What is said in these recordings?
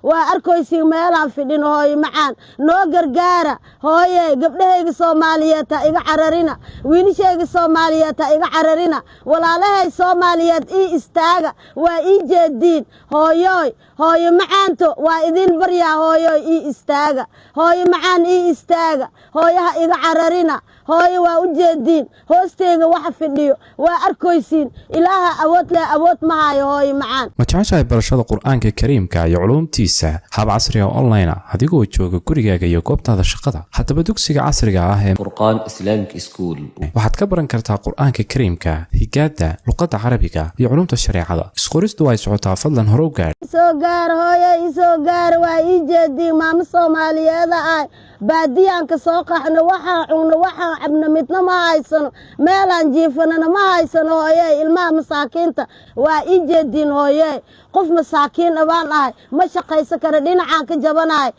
وأركويسي ميلان في دين هوي معان نوغر جارة هوي قبلها صوماليات إيجا عررنا وينشيغ صوماليات إيجا عررنا ولا لها صوماليات إي استاغا وإي جدين هوي معانتو وإذن بريا هوي إي استاغا هوي معان إي استاغا هوي إيجا عررنا هوي وأجدين هوستيغا وحف الديو وأركويسين إلها أوت لا أوت معاي هوي معان ما تعيش برشاد القرآن الكريم كاي علوم تيسا حاب عصرية أونلاين هديكو تشوغ كوريغا يوكوبتا هذا الشقة حتى بدوكسيغا عصرية آهن قرآن إسلامك سكول waxaad ka baran kartaa quraanka kariimka higaada luqadda carabiga iyo culumta shariicada isqoristu way socotaa fadlan hore u gaar soo gaar hooyo soo gaar waa ii jeedii maamo Soomaaliyeed ah baadiyan ka soo qaxno waxa cunno waxa abna midna ma haysano meelan jiifanana ma haysano hooyo ilmaha masaakiinta waa ii jeedin hooyo qof masaakiin abaan ah ma shaqaysan kara dhinacaan ka jabanaay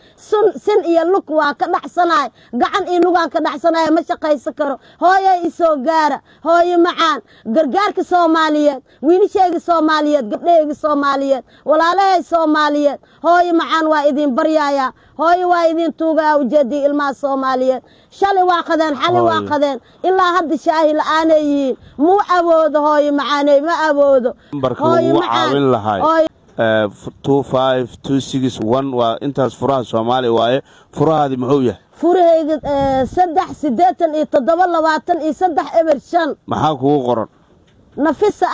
sin iyo lug waa ka dhacsanaay gacan iyo lugaan ka dhacsanaay ma shaqaysan karo hooyo isoo gaara hooyo macaan gargaarka Soomaaliyeed wiilasheega Soomaaliyeed gabdhaheega Soomaaliyeed walaalahay Soomaaliyeed hooyo macaan waa idin baryaaya hooyo waa idin tuugaa ujeedii ilmaha Soomaaliyeed shalay waa qadeen xalay waa qadeen ilaa hadda shaahi la'aanayeen muu awoodo hooyo macaanay ma awoodo hooyo macaan 25261 waa intaas furaha Soomaali waaye furahaadi muxuu yahay furahayga 387 eber 5 maxaa kugu qoran nafisa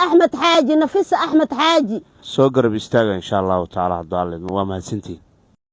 Axmed Xaaji soo garab istaaga insha Allah taala hadda waa mahadsantiin